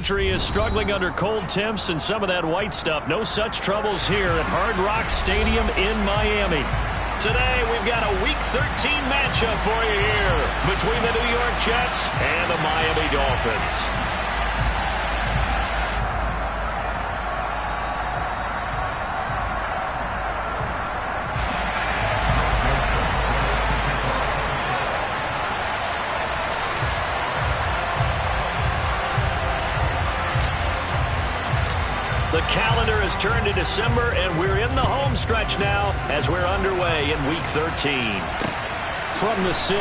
country is struggling under cold temps and some of that white stuff. No such troubles here at Hard Rock Stadium in Miami. Today, we've got a Week 13 matchup for you here between the New York Jets and the Miami Dolphins. The calendar has turned to December, and we're in the home stretch now as we're underway in Week 13. From the 6.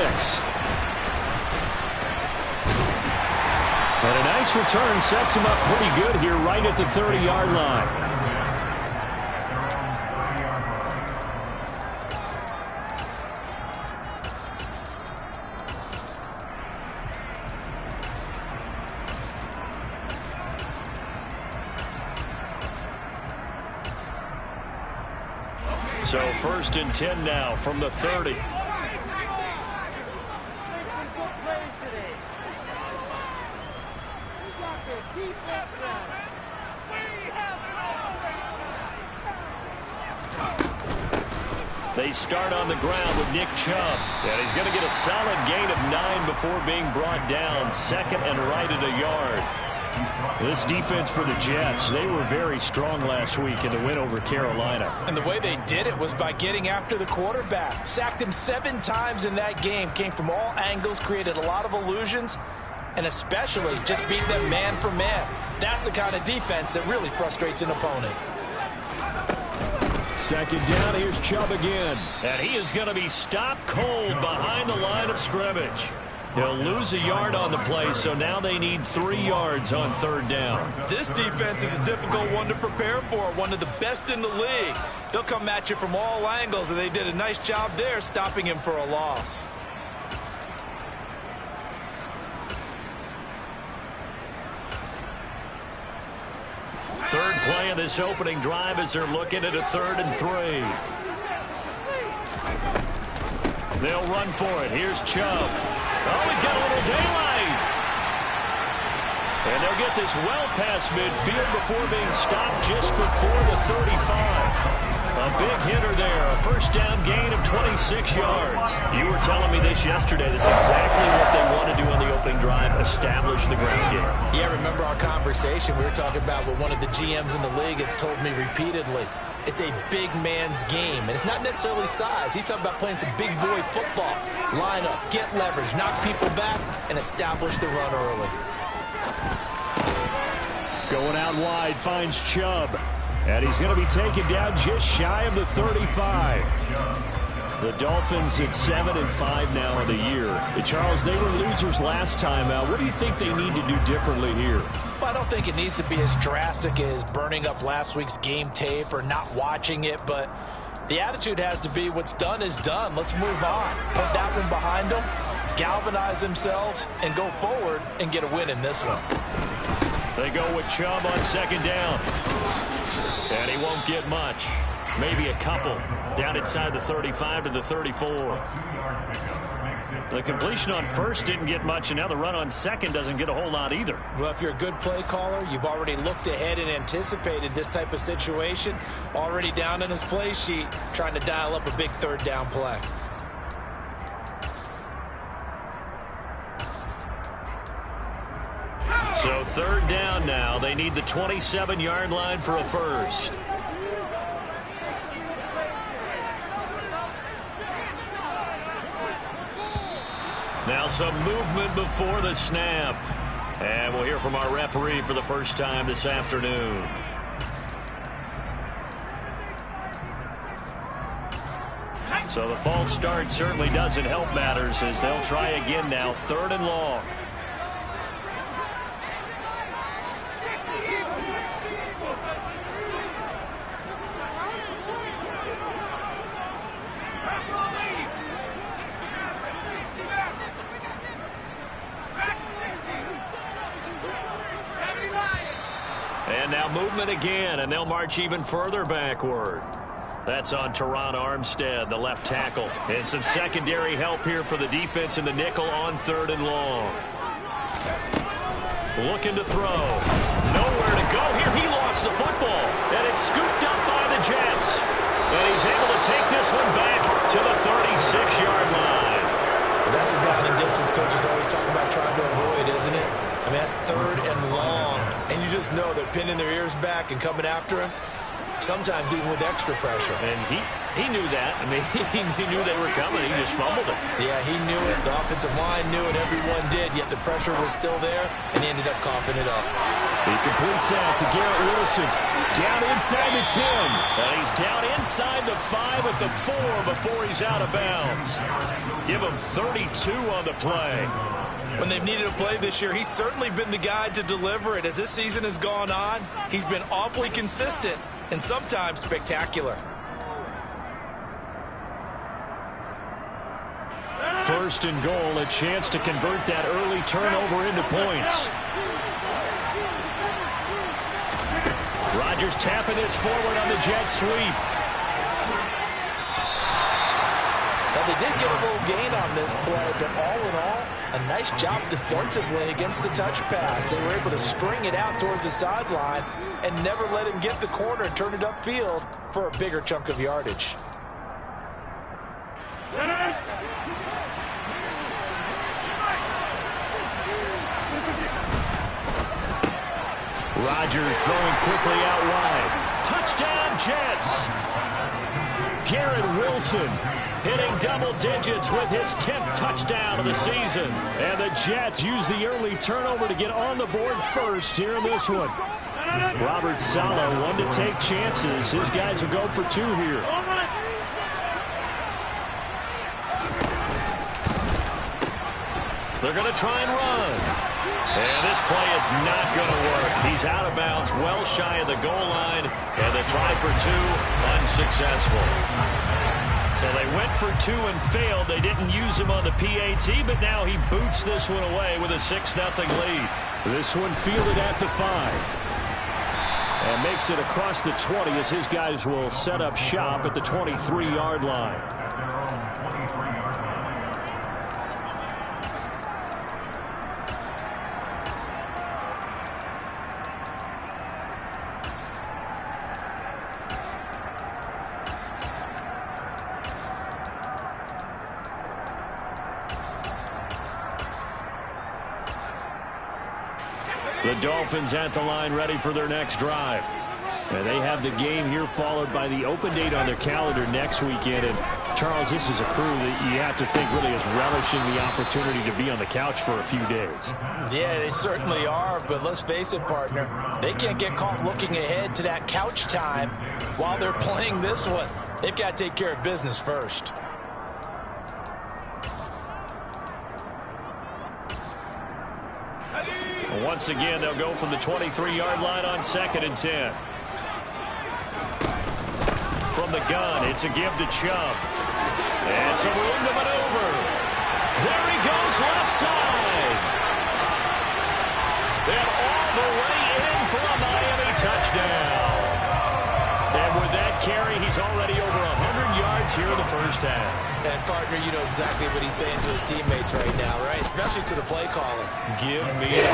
And a nice return sets him up pretty good here right at the 30-yard line. So 1st and 10 now from the 30. They start on the ground with Nick Chubb. And he's going to get a solid gain of 9 before being brought down. 2nd and right at a yard. This defense for the Jets, they were very strong last week in the win over Carolina. And the way they did it was by getting after the quarterback. Sacked him 7 times in that game. Came from all angles, created a lot of illusions, and especially just beat them man for man. That's the kind of defense that really frustrates an opponent. 2nd down, here's Chubb again. And he is going to be stopped cold behind the line of scrimmage. He'll lose a yard on the play, so now they need 3 yards on 3rd down. This defense is a difficult one to prepare for, one of the best in the league. They'll come at you from all angles, and they did a nice job there stopping him for a loss. Third play of this opening drive as they're looking at a 3rd and 3. They'll run for it. Here's Chubb. Oh, he's got a little daylight. And they'll get this well past midfield before being stopped just before the 35. A big hitter there. A 1st down gain of 26 yards. You were telling me this yesterday. This is exactly what they want to do on the opening drive, establish the ground game. Yeah, remember our conversation we were talking about with one of the GMs in the league has told me repeatedly. It's a big man's game, and it's not necessarily size. He's talking about playing some big boy football. Line up, get leverage, knock people back, and establish the run early. Going out wide, finds Chubb. And he's going to be taken down just shy of the 35. The Dolphins at 7-5 now in the year. Charles, they were losers last time out. What do you think they need to do differently here? Well, I don't think it needs to be as drastic as burning up last week's game tape or not watching it, but the attitude has to be what's done is done. Let's move on. Put that one behind them, galvanize themselves, and go forward and get a win in this one. They go with Chubb on 2nd down. And he won't get much. Maybe a couple. Down inside the 35 to the 34. The completion on 1st didn't get much, and now the run on 2nd doesn't get a whole lot either. Well, if you're a good play caller, you've already looked ahead and anticipated this type of situation. Already down in his play sheet, trying to dial up a big 3rd down play. So 3rd down now. They need the 27-yard line for a 1st. Now some movement before the snap. And we'll hear from our referee for the first time this afternoon. So the false start certainly doesn't help matters as they'll try again now. 3rd and long. And now movement again, and they'll march even further backward. That's on Teron Armstead, the left tackle. And some secondary help here for the defense in the nickel on 3rd and long. Looking to throw. coach is always talking about trying to avoid, isn't it? I mean, that's 3rd and long, and you just know they're pinning their ears back and coming after him, sometimes even with extra pressure. And he knew that. I mean, he knew they were coming. He just fumbled it. Yeah, he knew it. The offensive line knew it. Everyone did, yet the pressure was still there, and he ended up coughing it up. He completes that to Garrett Wilson. Down inside the 10. And he's down inside the 5 at the 4 before he's out of bounds. Give him 32 on the play. When they've needed a play this year, he's certainly been the guy to deliver it. As this season has gone on, he's been awfully consistent and sometimes spectacular. 1st and goal, a chance to convert that early turnover into points. Rodgers tapping this forward on the jet sweep. Now, they did get a little gain on this play, but all in all, a nice job defensively against the touch pass. They were able to string it out towards the sideline and never let him get the corner and turn it upfield for a bigger chunk of yardage. Rodgers throwing quickly out wide. Touchdown, Jets. Garrett Wilson hitting double digits with his 10th touchdown of the season. And the Jets use the early turnover to get on the board first here in this one. Robert Saleh, one to take chances. His guys will go for 2 here. They're going to try and run. And this play is not going to work. He's out of bounds, well shy of the goal line. And the try for 2, unsuccessful. So they went for 2 and failed. They didn't use him on the PAT, but now he boots this one away with a 6-0 lead. This one fielded at the 5. And makes it across the 20 as his guys will set up shop at the 23-yard line. The Dolphins at the line ready for their next drive. And they have the game here followed by the open date on their calendar next weekend. And Charles, this is a crew that you have to think really is relishing the opportunity to be on the couch for a few days. Yeah, they certainly are, but let's face it, partner. They can't get caught looking ahead to that couch time while they're playing this one. They've got to take care of business first. Once again, they'll go from the 23-yard line on 2nd and 10. From the gun, it's a give to Chubb. And some room to maneuver. There he goes, left side. And all the way in for a Miami touchdown. And with that carry, he's already over 100 yards here in the first half. And, partner, you know exactly what he's saying to his teammates right now, right? Especially to the play caller. Give me again.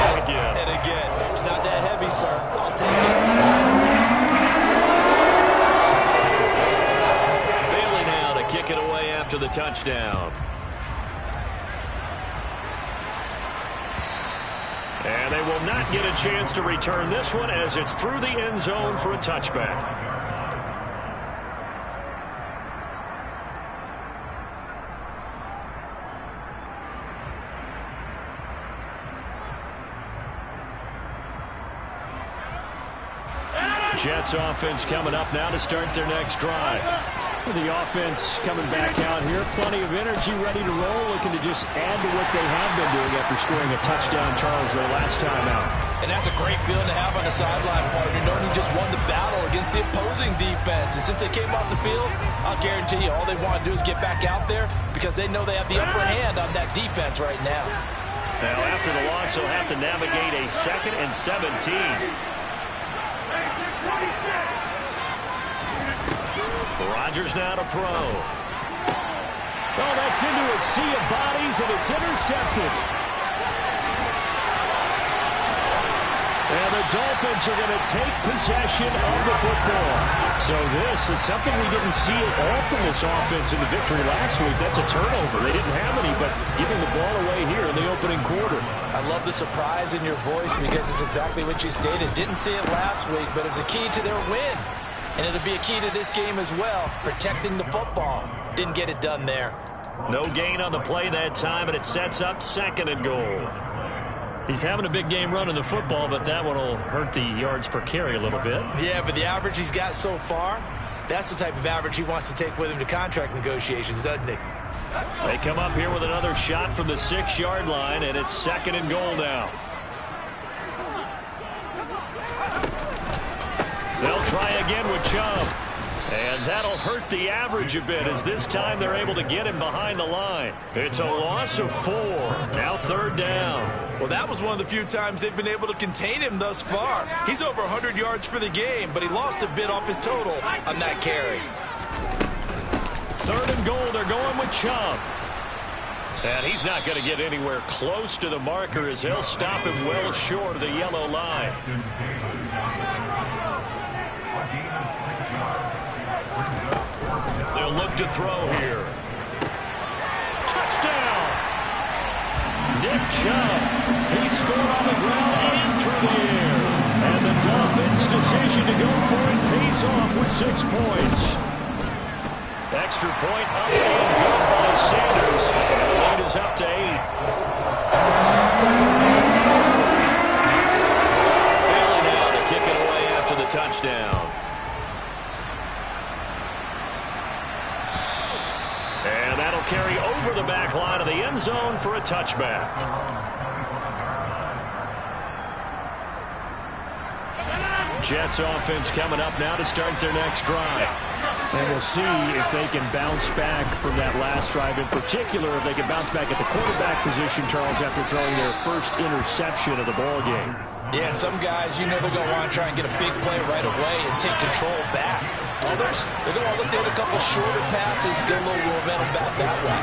And again. And again. It's not that heavy, sir. I'll take it. Bailey now to kick it away after the touchdown. And they will not get a chance to return this one as it's through the end zone for a touchback. Jets offense coming up now to start their next drive. The offense coming back out here. Plenty of energy, ready to roll, looking to just add to what they have been doing after scoring a touchdown, Charles, their last time out. And that's a great feeling to have on the sideline, partner, knowing you just won the battle against the opposing defense. And since they came off the field, I'll guarantee you all they want to do is get back out there because they know they have the upper hand on that defense right now. Now, after the loss, they'll have to navigate a 2nd and 17. Rodgers now to throw. Oh, that's into a sea of bodies, and it's intercepted. And the Dolphins are going to take possession of the football. So this is something we didn't see at all from this offense in the victory last week. That's a turnover. They didn't have any, but giving the ball away here in the opening quarter. I love the surprise in your voice because it's exactly what you stated. Didn't see it last week, but it's a key to their win. And it'll be a key to this game as well, protecting the football. Didn't get it done there. No gain on the play that time, and it sets up 2nd and goal. He's having a big game running the football, but that one will hurt the yards per carry a little bit. Yeah, but the average he's got so far, that's the type of average he wants to take with him to contract negotiations, doesn't he? They come up here with another shot from the 6-yard line, and it's 2nd and goal now. They'll try again with Chubb. And that'll hurt the average a bit as this time they're able to get him behind the line. It's a loss of 4. Now 3rd down. Well, that was one of the few times they've been able to contain him thus far. He's over 100 yards for the game, but he lost a bit off his total on that carry. 3rd and goal. They're going with Chubb. And he's not going to get anywhere close to the marker as they'll stop him well short of the yellow line. They'll look to throw here. Touchdown! Nick Chubb. He scored on the ground and through the air. And the Dolphins' decision to go for it pays off with 6 points. Extra point up and good by Sanders. And the lead is up to 8. Bailey now to kick it away after the touchdown. And that'll carry over the back line of the end zone for a touchback. Jets offense coming up now to start their next drive. And we'll see if they can bounce back from that last drive. In particular, if they can bounce back at the quarterback position, Charles, after throwing their first interception of the ball game. Yeah, and some guys, you know they're going to want to try and get a big play right away and take control back. Others, they're going to look to hit a couple shorter passes, get a little momentum back that way.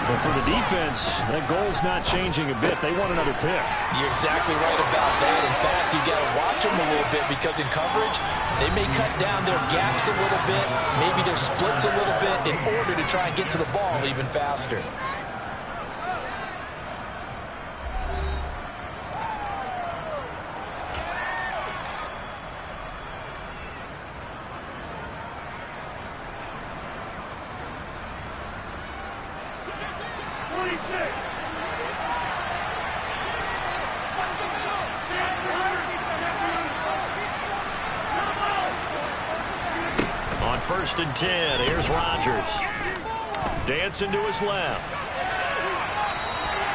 But for the defense, that goal's not changing a bit. They want another pick. You're exactly right about that. In fact, you got to watch them a little bit because in coverage, they may cut down their gaps a little bit, maybe their splits a little bit in order to try and get to the ball even faster. On 1st and 10, here's Rodgers. Dancing to his left.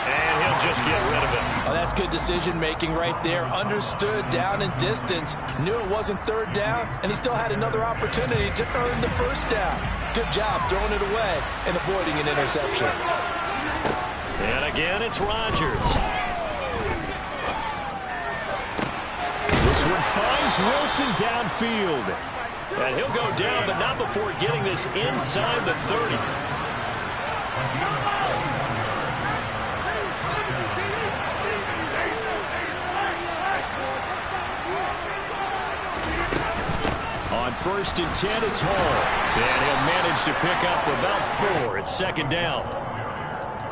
And he'll just get rid of it. Oh, that's good decision-making right there. Understood down and distance. Knew it wasn't 3rd down, and he still had another opportunity to earn the 1st down. Good job throwing it away and avoiding an interception. And again, it's Rodgers. This one finds Wilson downfield. And he'll go down, but not before getting this inside the 30. On 1st and 10, it's Hall. And he'll manage to pick up about 4. It's 2nd down.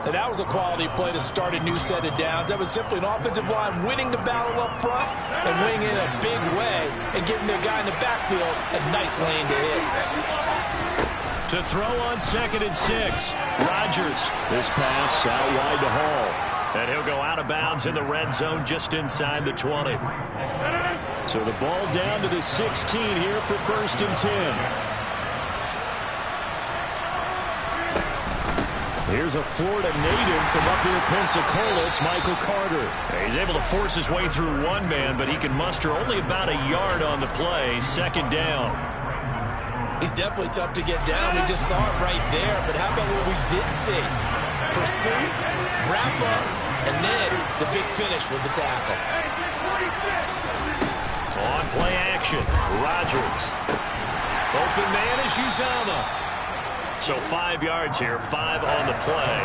Now, that was a quality play to start a new set of downs. That was simply an offensive line winning the battle up front and winning in a big way and giving their guy in the backfield a nice lane to hit. To throw on 2nd and 6, Rodgers. This pass out wide to Hall. And he'll go out of bounds in the red zone just inside the 20. So the ball down to the 16 here for 1st and 10. Here's a Florida native from up near Pensacola. It's Michael Carter. He's able to force his way through one man, but he can muster only about a yard on the play. 2nd down. He's definitely tough to get down. We just saw it right there. But how about what we did see? Pursuit, wrap up, and then the big finish with the tackle. On play action, Rodgers. Open man is Uzomah. So 5 yards here, 5 on the play.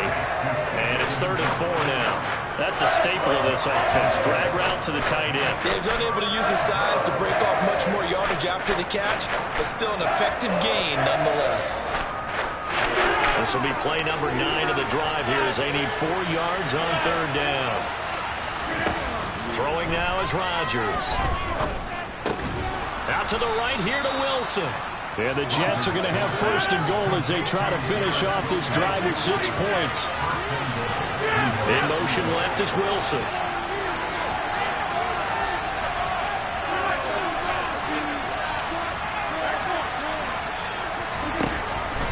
And it's 3rd and 4 now. That's a staple of this offense. Drag route to the tight end. Yeah, he's unable to use his size to break off much more yardage after the catch, but still an effective gain nonetheless. This will be play number 9 of the drive here as they need 4 yards on 3rd down. Throwing now is Rodgers. Out to the right here to Wilson. And the Jets are going to have 1st and goal as they try to finish off this drive with 6 points. In motion left is Wilson.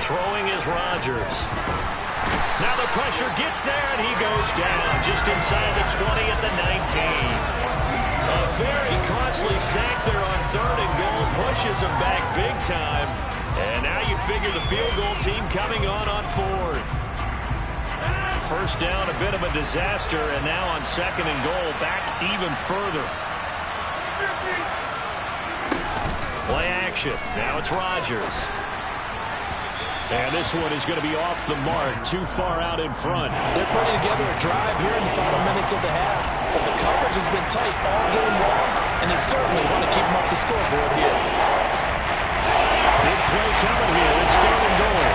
Throwing is Rodgers. Now the pressure gets there, and he goes down just inside the 20 at the 19. A very costly sack there on 3rd and goal. Pushes him back big time. And now you figure the field goal team coming on 4th. 1st down, a bit of a disaster, and now on 2nd and goal, back even further. Play action. Now it's Rodgers. And this one is going to be off the mark, too far out in front. They're putting together a drive here in the final minutes of the half, but the coverage has been tight all game long, and they certainly want to keep them up the scoreboard here. Big play coming here. It's 3rd and goal.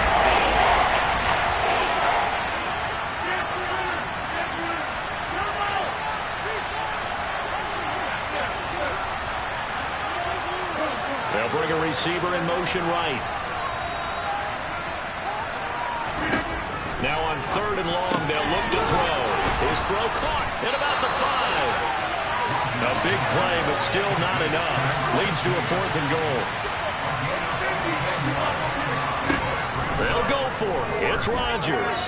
They'll bring a receiver in motion right. Now on 3rd and long, they'll look to throw. His throw caught at about the 5. A big play, but still not enough. Leads to a 4th and goal. They'll go for it. It's Rodgers.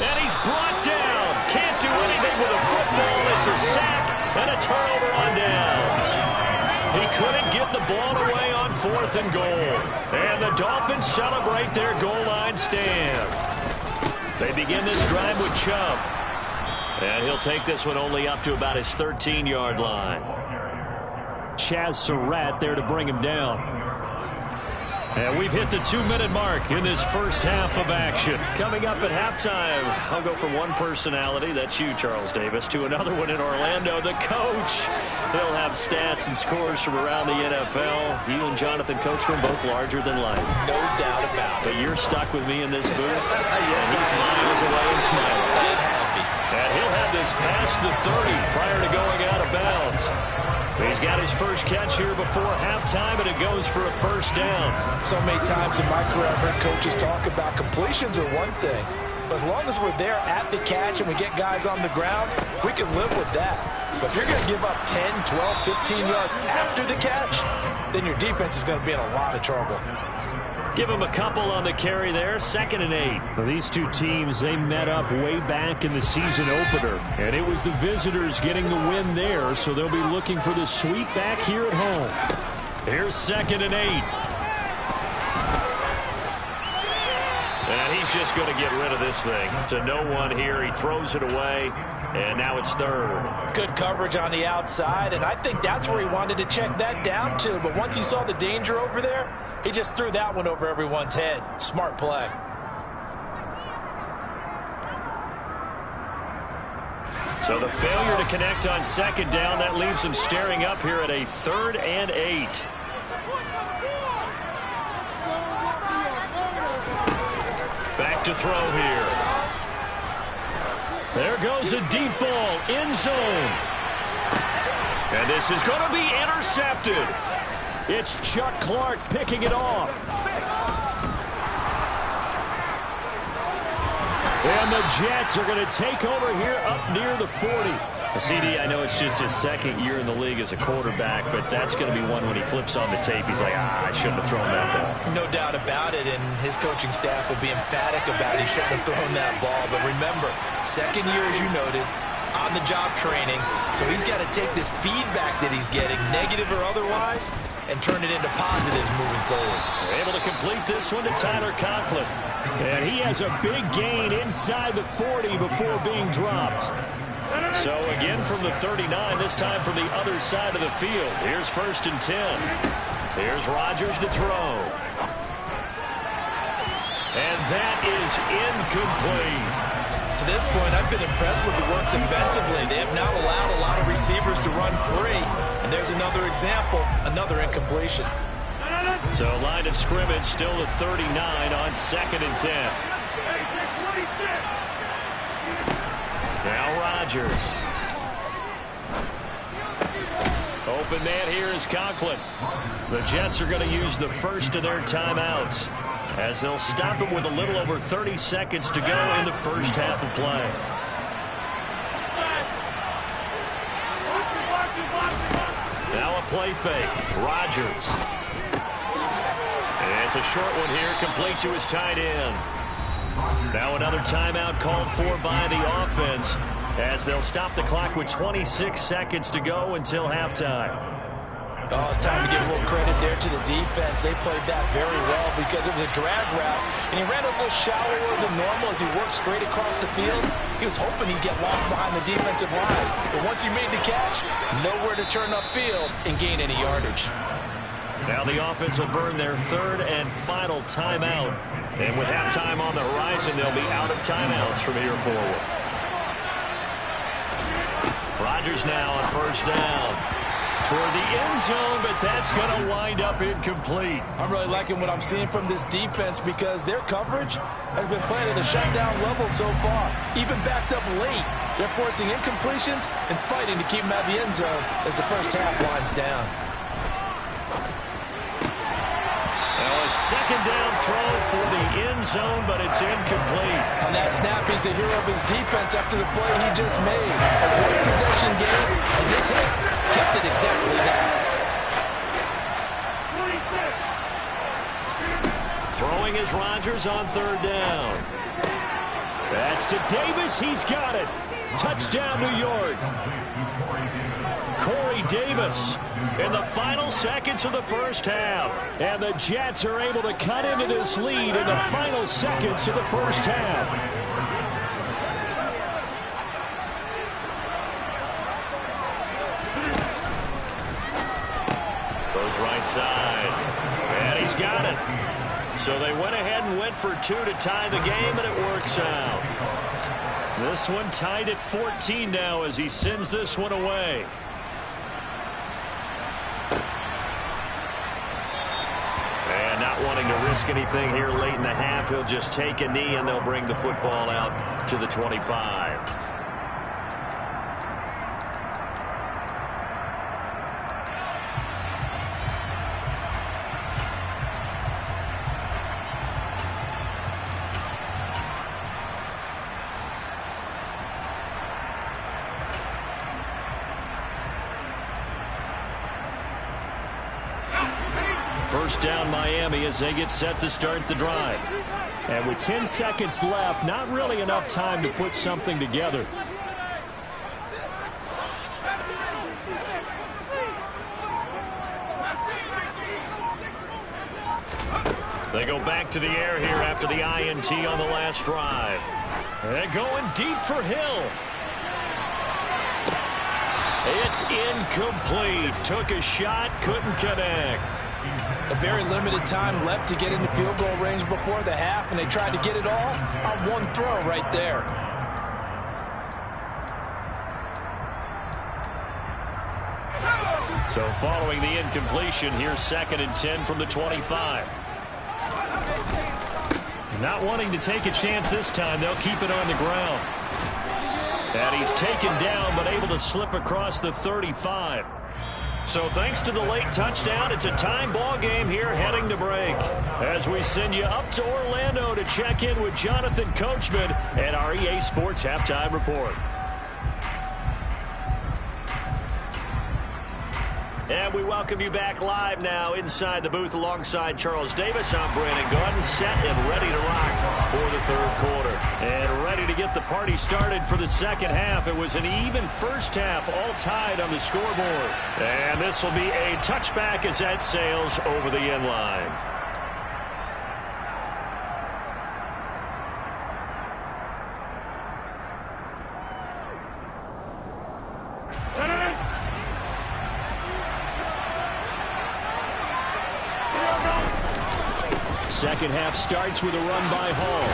And he's brought down. Can't do anything with a football. It's a sack and a turnover on downs. He couldn't get the ball away on 4th and goal. And the Dolphins celebrate their goal line stand. They begin this drive with Chubb. And he'll take this one only up to about his 13-yard line. Chaz Surratt there to bring him down. And we've hit the 2-minute mark in this first half of action. Coming up at halftime, I'll go from one personality, that's you, Charles Davis, to another one in Orlando, the coach. He'll have stats and scores from around the NFL. You and Jonathan Coachman, both larger than life. No doubt about it. But you're stuck with me in this booth. Yes, and he's miles away and smiling. Get happy. And he'll have this past the 30 prior to going out of bounds. He's got his first catch here before halftime, and it goes for a 1st down. So many times in my career, I've heard coaches talk about completions are one thing. But as long as we're there at the catch and we get guys on the ground, we can live with that. But if you're going to give up 10, 12, 15 yards after the catch, then your defense is going to be in a lot of trouble. Give him a couple on the carry there. 2nd and 8. Well, these two teams, they met up way back in the season opener. And it was the visitors getting the win there, so they'll be looking for the sweep back here at home. Here's 2nd and 8. And he's just going to get rid of this thing. To no one here. He throws it away. And now it's 3rd. Good coverage on the outside, and I think that's where he wanted to check that down to. But once he saw the danger over there, he just threw that one over everyone's head. Smart play. So the failure to connect on 2nd down, that leaves him staring up here at a 3rd and 8. Back to throw here. There goes a deep ball, end zone. And this is going to be intercepted. It's Chuck Clark picking it off. And the Jets are going to take over here up near the 40. CD, I know it's just his 2nd year in the league as a quarterback, but that's going to be one when he flips on the tape. He's like, I shouldn't have thrown that ball. No doubt about it, and his coaching staff will be emphatic about he shouldn't have thrown that ball. But remember, 2nd year, as you noted, on-the-job training. So he's got to take this feedback that he's getting, negative or otherwise, and turn it into positives moving forward. They're able to complete this one to Tyler Conklin. And he has a big gain inside the 40 before being dropped. So again from the 39, this time from the other side of the field. Here's 1st and 10. Here's Rodgers to throw. And that is incomplete. To this point, I've been impressed with the work defensively. They have not allowed a lot of receivers to run free. And there's another example, another incompletion. So line of scrimmage still the 39 on 2nd and 10. Now Rodgers. Open man here is Conklin. The Jets are going to use the first of their timeouts as they'll stop him with a little over 30 seconds to go in the first half of play. Now a play fake. Rodgers. And it's a short one here, complete to his tight end. Now another timeout called for by the offense as they'll stop the clock with 26 seconds to go until halftime. Oh, it's time to give a little credit there to the defense. They played that very well because it was a drag route, and he ran a little shallower than normal as he worked straight across the field. He was hoping he'd get lost behind the defensive line, but once he made the catch, nowhere to turn upfield and gain any yardage. Now the offense will burn their third and final timeout, and with halftime on the horizon, they'll be out of timeouts from here forward. Rodgers now on first down. Toward the end zone, but that's going to wind up incomplete. I'm really liking what I'm seeing from this defense because their coverage has been playing at a shutdown level so far. Even backed up late, they're forcing incompletions and fighting to keep them out of the end zone as the first half winds down. Well, a second down throw for the end zone, but it's incomplete. On that snap, he's the hero of his defense after the play he just made. A one-possession game, and this hit kept it exactly that. Throwing is Rodgers on third down. That's to Davis. He's got it. Touchdown, New York. Corey Davis in the final seconds of the first half. And the Jets are able to cut into this lead in the final seconds of the first half. Goes right side. And he's got it. So they went ahead and went for two to tie the game, and it works out. This one tied at 14 now as he sends this one away. And not wanting to risk anything here late in the half, he'll just take a knee, and they'll bring the football out to the 25. First down Miami as they get set to start the drive. And with 10 seconds left, not really enough time to put something together. They go back to the air here after the INT on the last drive. And going deep for Hill. It's incomplete. Took a shot, couldn't connect. A very limited time left to get into field goal range before the half, and they tried to get it all on one throw right there. So following the incompletion, here's 2nd and 10 from the 25. Not wanting to take a chance this time, they'll keep it on the ground. And he's taken down, but able to slip across the 35. So thanks to the late touchdown, it's a time ball game here heading to break. As we send you up to Orlando to check in with Jonathan Coachman and our EA Sports Halftime Report. And we welcome you back live now inside the booth alongside Charles Davis. I'm Brandon Gordon, set and ready to rock for the third quarter. And ready to get the party started for the second half. It was an even first half, all tied on the scoreboard. And this will be a touchback as that sails over the end line. Second half starts with a run by Hall.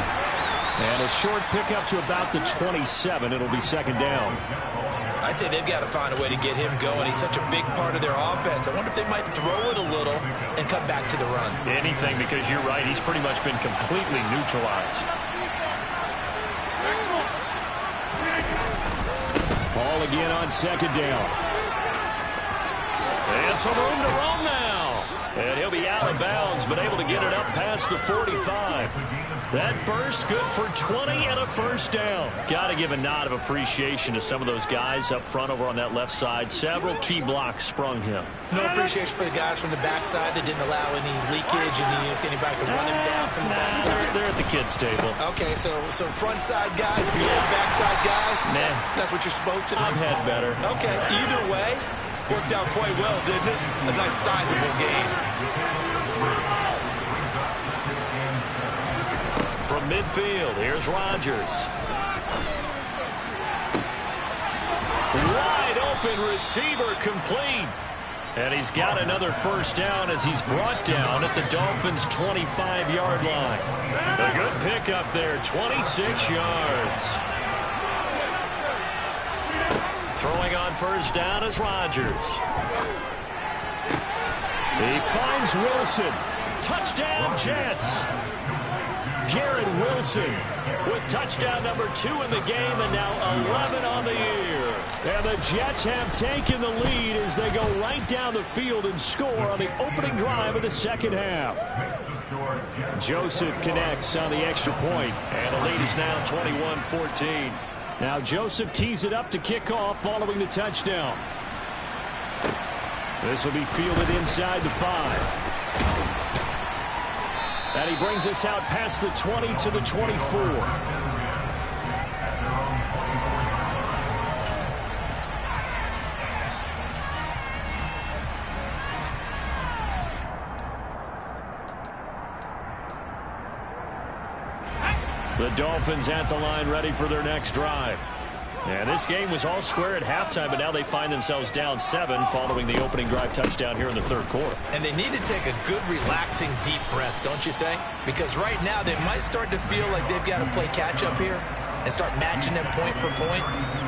And a short pickup to about the 27. It'll be second down. I'd say they've got to find a way to get him going. He's such a big part of their offense. I wonder if they might throw it a little and come back to the run. Anything, because you're right. He's pretty much been completely neutralized. Ball again on second down. And some room to roam now. And he'll be out of bounds, but able to get it up past the 45. That burst good for 20 and a first down. Got to give a nod of appreciation to some of those guys up front over on that left side. Several key blocks sprung him. No appreciation for the guys from the backside that didn't allow any leakage and anybody could run him down from the backside. They're at the kids' table. Okay, so front side guys, if you let backside guys, nah, that's what you're supposed to do. I've had better. Okay, either way, worked out quite well, didn't it? A nice sizable game. From midfield, here's Rodgers. Wide open receiver complete. And he's got another first down as he's brought down at the Dolphins' 25-yard line. A good pickup there, 26 yards. Throwing on first down is Rodgers. He finds Wilson. Touchdown, Jets. Garrett Wilson with touchdown number 2 in the game and now 11 on the year. And the Jets have taken the lead as they go right down the field and score on the opening drive of the second half. Joseph connects on the extra point, and the lead is now 21-14. Now Joseph tees it up to kick off following the touchdown. This will be fielded inside the 5. And he brings us out past the 20 to the 24. The Dolphins at the line ready for their next drive. And this game was all square at halftime, but now they find themselves down 7 following the opening drive touchdown here in the third quarter. And they need to take a good, relaxing, deep breath, don't you think? Because right now they might start to feel like they've got to play catch-up here and start matching them point for point.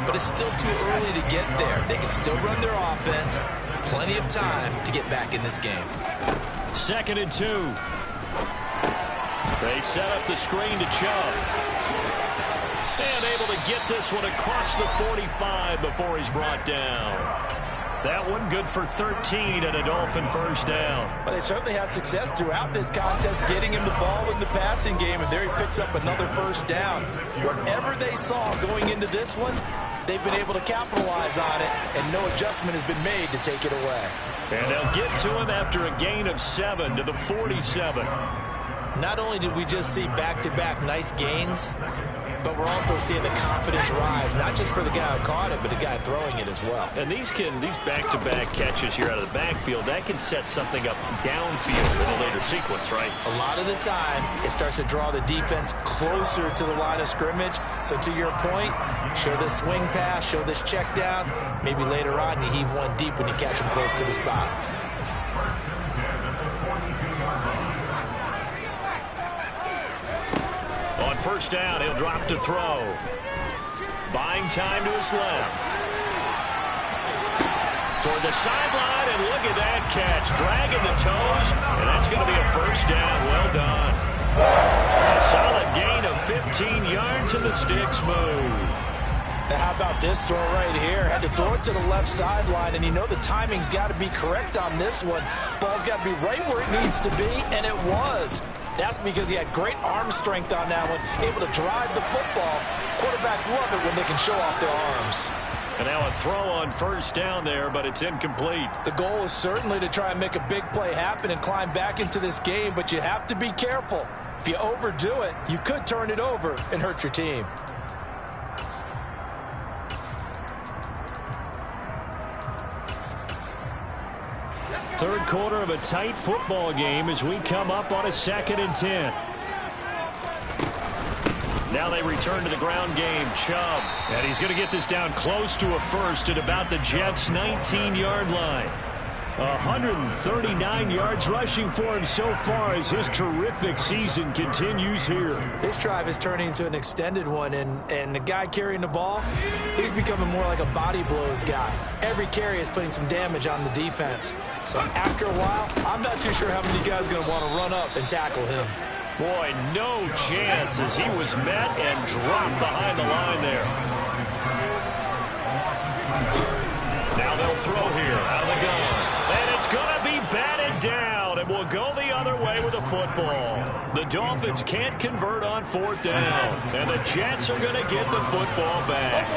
But it's still too early to get there. They can still run their offense. Plenty of time to get back in this game. 2nd and 2. They set up the screen to Chubb. And able to get this one across the 45 before he's brought down. That one good for 13 and a Dolphin first down. Well, they certainly had success throughout this contest getting him the ball in the passing game, and there he picks up another first down. Whatever they saw going into this one, they've been able to capitalize on it, and no adjustment has been made to take it away. And they'll get to him after a gain of 7 to the 47. Not only did we just see back-to-back nice gains, but we're also seeing the confidence rise, not just for the guy who caught it, but the guy throwing it as well. And these back-to-back catches here out of the backfield, that can set something up downfield in a later sequence, right? A lot of the time, it starts to draw the defense closer to the line of scrimmage. So to your point, show this swing pass, show this check down. Maybe later on, you heave one deep when you catch him close to the spot. On first down, he'll drop to throw. Buying time to his left. Toward the sideline, and look at that catch. Dragging the toes, and that's going to be a first down. Well done. A solid gain of 15 yards, and the sticks move. Now, how about this throw right here? Had to throw it to the left sideline, and you know the timing's got to be correct on this one. Ball's got to be right where it needs to be, and it was. That's because he had great arm strength on that one, able to drive the football. Quarterbacks love it when they can show off their arms. And now a throw on first down there, but it's incomplete. The goal is certainly to try and make a big play happen and climb back into this game, but you have to be careful. If you overdo it, you could turn it over and hurt your team. Third quarter of a tight football game as we come up on a 2nd and 10. Now they return to the ground game. Chubb. And he's going to get this down close to a first at about the Jets' 19-yard line. 139 yards rushing for him so far as his terrific season continues here. This drive is turning into an extended one, and the guy carrying the ball, he's becoming more like a body blows guy. Every carry is putting some damage on the defense. So after a while, I'm not too sure how many guys are going to want to run up and tackle him. Boy, no chance as he was met and dropped behind the line there. Now they'll throw here out of the gun. And it's going to be batted down, and we'll go the other way with the football. The Dolphins can't convert on 4th down, and the Jets are going to get the football back.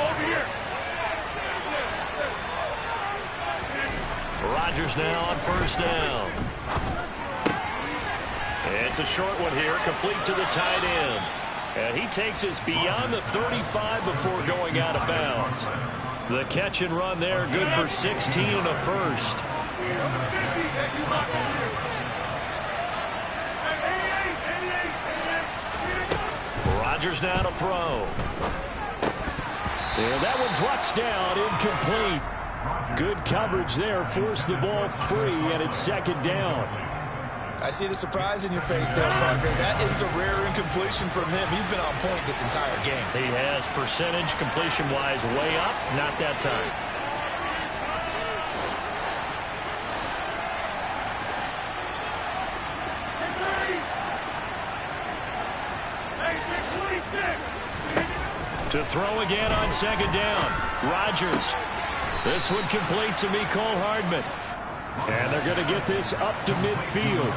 Rodgers now on 1st down. It's a short one here, complete to the tight end. And he takes us beyond the 35 before going out of bounds. The catch and run there, good for 16 and a first. Rodgers now to throw. And that one drops down, incomplete. Good coverage there, forced the ball free, and it's 2nd down. I see the surprise in your face there, partner. That is a rare incompletion from him. He's been on point this entire game. He has, percentage completion-wise way up, not that time. To throw again on 2nd down. Rodgers. This one complete to Mecole Hardman. And they're going to get this up to midfield.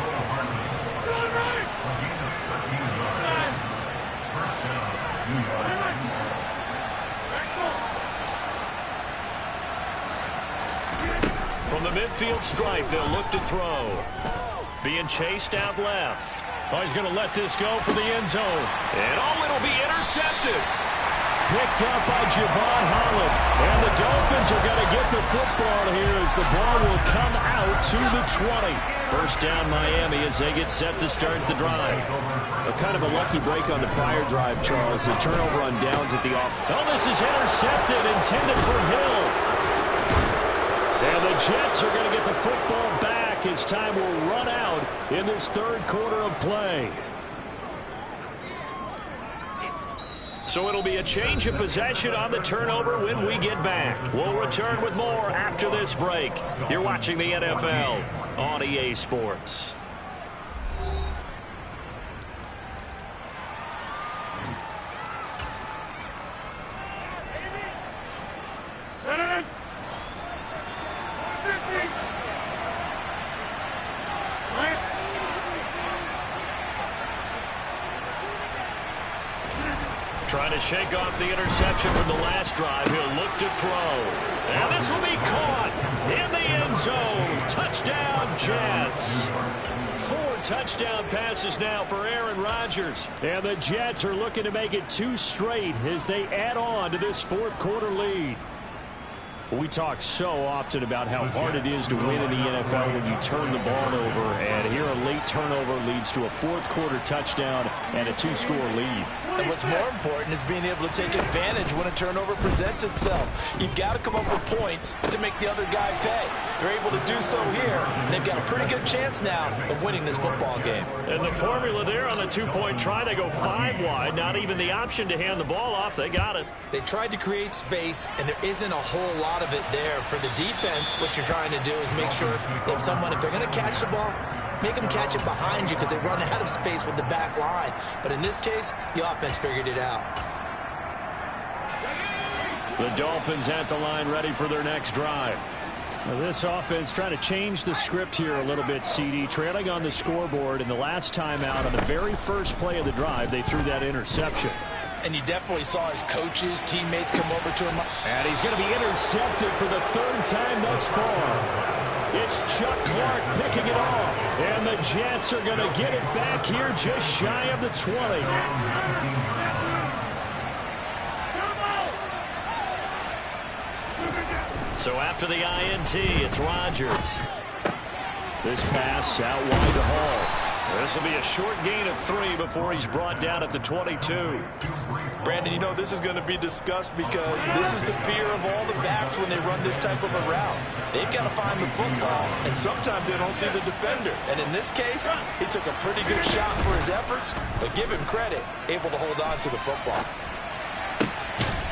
From the midfield stripe, they'll look to throw. Being chased out left. Oh, he's going to let this go for the end zone. And oh, it'll be intercepted. Picked up by Javon Holland. And the Dolphins are going to get the football here as the ball will come out to the 20. 1st down Miami as they get set to start the drive. A kind of a lucky break on the prior drive, Charles. The turnover on downs at the off. Oh, this is intercepted, intended for Hill. And the Jets are going to get the football back as time will run out in this 3rd quarter of play. So it'll be a change of possession on the turnover when we get back. We'll return with more after this break. You're watching the NFL on EA Sports. Trying to shake off the interception from the last drive. He'll look to throw. And this will be caught in the end zone. Touchdown, Jets. 4 touchdown passes now for Aaron Rodgers. And the Jets are looking to make it 2 straight as they add on to this 4th quarter lead. We talk so often about how hard it is to win in the NFL when you turn the ball over, and here a late turnover leads to a 4th quarter touchdown and a 2-score lead. And what's more important is being able to take advantage when a turnover presents itself. You've got to come up with points to make the other guy pay. They're able to do so here, and they've got a pretty good chance now of winning this football game. And the formula there on the 2-point try, they go 5 wide, not even the option to hand the ball off. They got it. They tried to create space, and there isn't a whole lot of it there. For the defense, what you're trying to do is make sure that if they're going to catch the ball, make them catch it behind you because they run out of space with the back line. But in this case, the offense figured it out. The Dolphins at the line ready for their next drive. Now this offense trying to change the script here a little bit, CD. Trailing on the scoreboard, and the last time out on the very first play of the drive, they threw that interception. And you definitely saw his coaches, teammates come over to him. And he's going to be intercepted for the 3rd time thus far. It's Chuck Clark picking it off. And the Jets are going to get it back here just shy of the 20. So after the INT, it's Rodgers. This pass out wide to Hall. This will be a short gain of 3 before he's brought down at the 22. Brandon, you know this is going to be discussed because this is the fear of all the backs when they run this type of a route. They've got to find the football, and sometimes they don't see the defender. And in this case, he took a pretty good shot for his efforts, but give him credit, able to hold on to the football.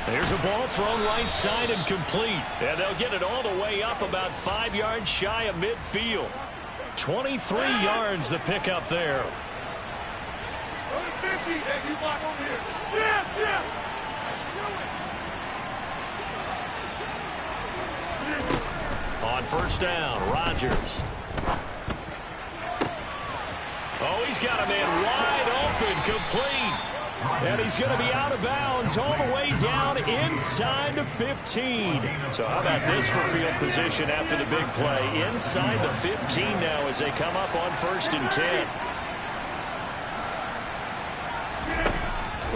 There's a ball thrown right side and complete. And they'll get it all the way up about 5 yards shy of midfield. 23 yards the pickup there. On first down, Rodgers. Oh, he's got a man wide open, complete. And he's going to be out of bounds all the way down inside the 15. So how about this for field position after the big play? Inside the 15 now as they come up on 1st and 10.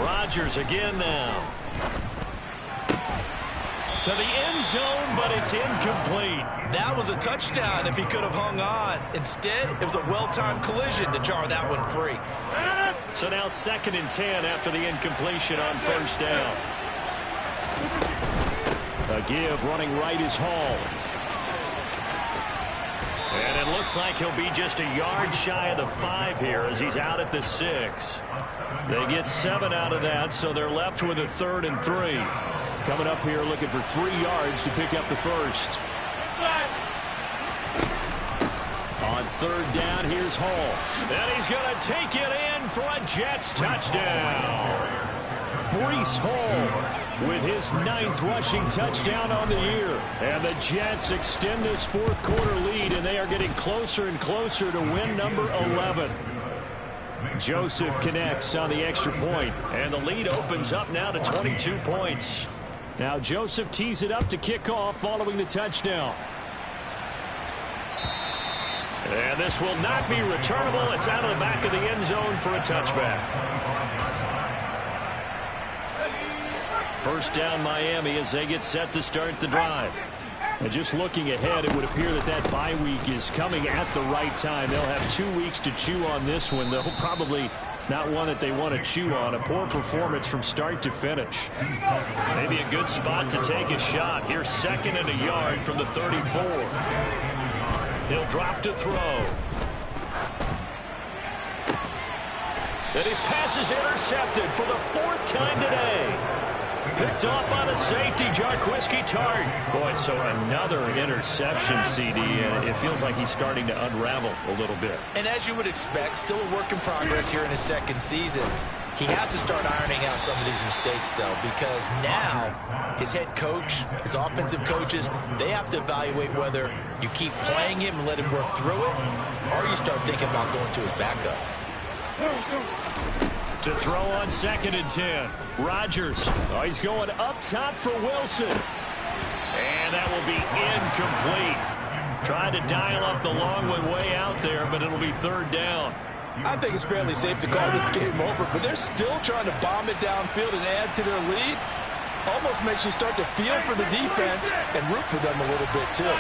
Rodgers again now. To the end zone, but it's incomplete. That was a touchdown if he could have hung on. Instead, it was a well-timed collision to jar that one free. So now 2nd and 10 after the incompletion on 1st down. A give running right is Hall. And it looks like he'll be just a yard shy of the 5 here as he's out at the 6. They get 7 out of that, so they're left with a 3rd and 3. Coming up here looking for 3 yards to pick up the first. On 3rd down, here's Hall. And he's going to take it in for a Jets touchdown. Breece Hall with his 9th rushing touchdown on the year. And the Jets extend this 4th quarter lead, and they are getting closer and closer to win number 11. Joseph connects on the extra point, and the lead opens up now to 22 points. Now Joseph tees it up to kick off following the touchdown. And this will not be returnable. It's out of the back of the end zone for a touchback. First down Miami as they get set to start the drive. And just looking ahead, it would appear that that bye week is coming at the right time. They'll have 2 weeks to chew on this one. They'll probably not one that they want to chew on. A poor performance from start to finish. Maybe a good spot to take a shot. Here's 2nd and a yard from the 34. He'll drop to throw. And his pass is intercepted for the 4th time today. Picked off by the safety, Jarquiski Tart. Boy, so another interception, CD, and it feels like he's starting to unravel a little bit. And as you would expect, still a work in progress here in his 2nd season. He has to start ironing out some of these mistakes, though, because now his head coach, his offensive coaches, they have to evaluate whether you keep playing him and let him work through it, or you start thinking about going to his backup. To throw on 2nd and 10. Rodgers. Oh, he's going up top for Wilson. And that will be incomplete. Trying to dial up the long one way out there, but it'll be 3rd down. I think it's fairly safe to call this game over, but they're still trying to bomb it downfield and add to their lead. Almost makes you start to feel for the defense and root for them a little bit, too.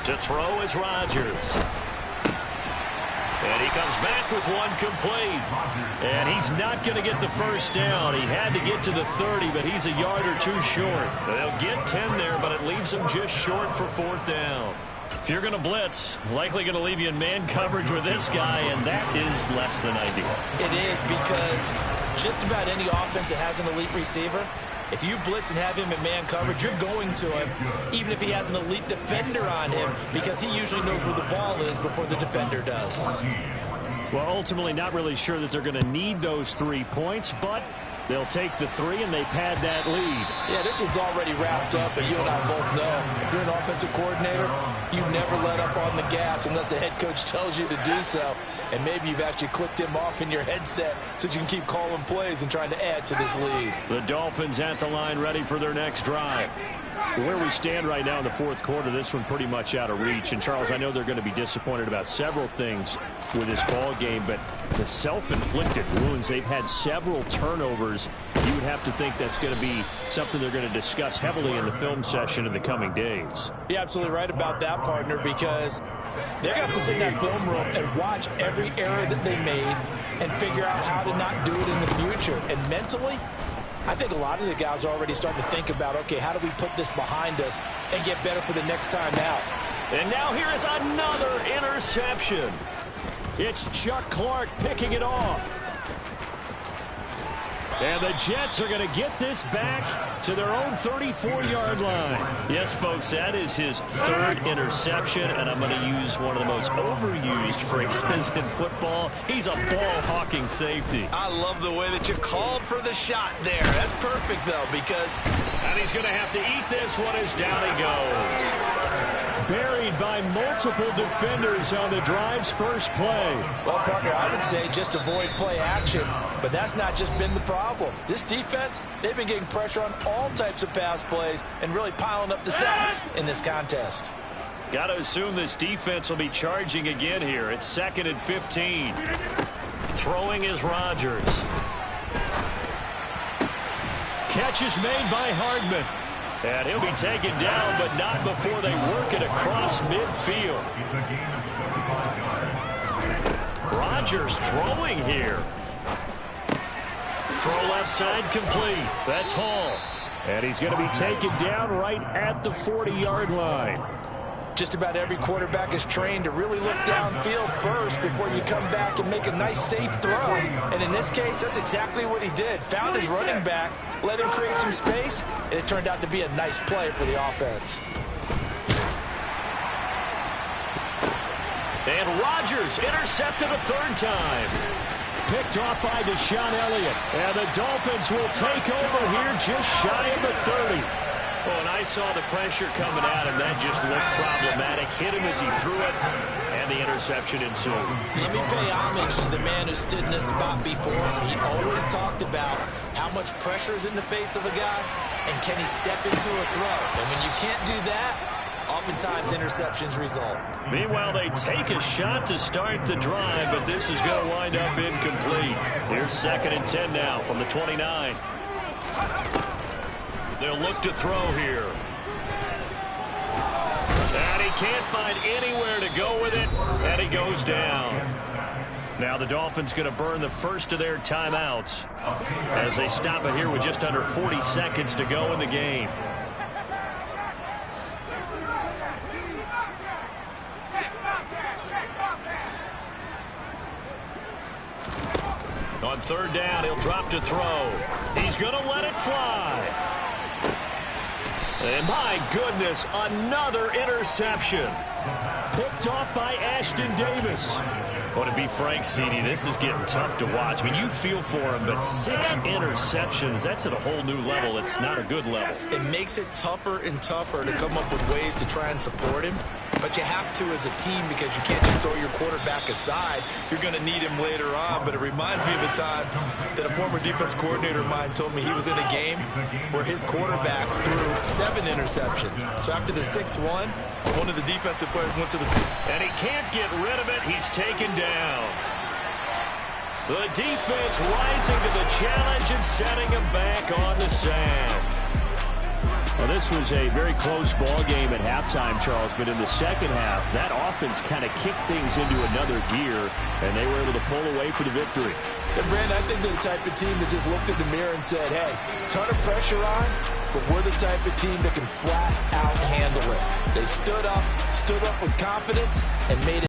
To throw is Rodgers. And he comes back with one complete. And he's not going to get the first down. He had to get to the 30, but he's a yard or 2 short. They'll get 10 there, but it leaves them just short for 4th down. If you're going to blitz, likely going to leave you in man coverage with this guy, and that is less than ideal. It is, because just about any offense that has an elite receiver, if you blitz and have him in man coverage, you're going to him, even if he has an elite defender on him, because he usually knows where the ball is before the defender does. Well, ultimately not really sure that they're going to need those 3 points, but they'll take the 3 and they pad that lead. Yeah, this one's already wrapped up, and you and I both know if you're an offensive coordinator, you never let up on the gas unless the head coach tells you to do so. And maybe you've actually clicked him off in your headset so you can keep calling plays and trying to add to this lead. The Dolphins at the line ready for their next drive. Where we stand right now in the fourth quarter, this one pretty much out of reach. And, Charles, I know they're going to be disappointed about several things with this ball game, but the self-inflicted wounds, they've had several turnovers. You would have to think that's going to be something they're going to discuss heavily in the film session in the coming days. You're absolutely right about that, partner, because they're going to have to sit in that film room and watch every error that they made and figure out how to not do it in the future. And mentally, I think a lot of the guys are already starting to think about, okay, how do we put this behind us and get better for the next time out? And now here is another interception. It's Chuck Clark picking it off. And the Jets are going to get this back to their own 34-yard line. Yes, folks, that is his third interception, and I'm going to use one of the most overused phrases in football. He's a ball-hawking safety. I love the way that you called for the shot there. That's perfect, though, because... And he's going to have to eat this one as down he goes. Buried by multiple defenders on the drive's first play. Well, partner, I would say just avoid play action, but that's not just been the problem. This defense, they've been getting pressure on all types of pass plays and really piling up the sacks in this contest. Got to assume this defense will be charging again here. It's 2nd and 15. Throwing is Rodgers. Catch is made by Hardman. And he'll be taken down, but not before they work it across midfield. Rodgers throwing here. Throw left side complete. That's Hall. And he's going to be taken down right at the 40-yard line. Just about every quarterback is trained to really look downfield first before you come back and make a nice, safe throw. And in this case, that's exactly what he did. Found his running back, let him create some space, and it turned out to be a nice play for the offense. And Rodgers intercepted a third time. Picked off by Deshaun Elliott. And the Dolphins will take over here just shy of the 30. Oh, and I saw the pressure coming at him. That just looked problematic. Hit him as he threw it, and the interception ensued. Let me pay homage to the man who stood in this spot before. He always talked about how much pressure is in the face of a guy, and can he step into a throw. And when you can't do that, oftentimes interceptions result. Meanwhile, they take a shot to start the drive, but this is going to wind up incomplete. Here's 2nd and 10 now from the 29. They'll look to throw here. And he can't find anywhere to go with it, and he goes down. Now the Dolphins going to burn the first of their timeouts as they stop it here with just under 40 seconds to go in the game. On 3rd down, he'll drop to throw. He's going to let it fly. And my goodness, another interception. Picked off by Ashton Davis. Well, to be frank, CD, this is getting tough to watch. I mean, you feel for him, but 6 interceptions, that's at a whole new level. It's not a good level. It makes it tougher and tougher to come up with ways to try and support him. But you have to as a team because you can't just throw your quarterback aside. You're going to need him later on. But it reminds me of a time that a former defense coordinator of mine told me he was in a game where his quarterback threw 7 interceptions. So after the 6-1, one of the defensive players went to the... And he can't get rid of it. He's taken down. The defense rising to the challenge and setting him back on the sand. Well, this was a very close ball game at halftime, Charles, but in the second half, that offense kind of kicked things into another gear, and they were able to pull away for the victory. And, Brandon, I think they're the type of team that just looked in the mirror and said, hey, ton of pressure on, but we're the type of team that can flat out handle it. They stood up with confidence, and made it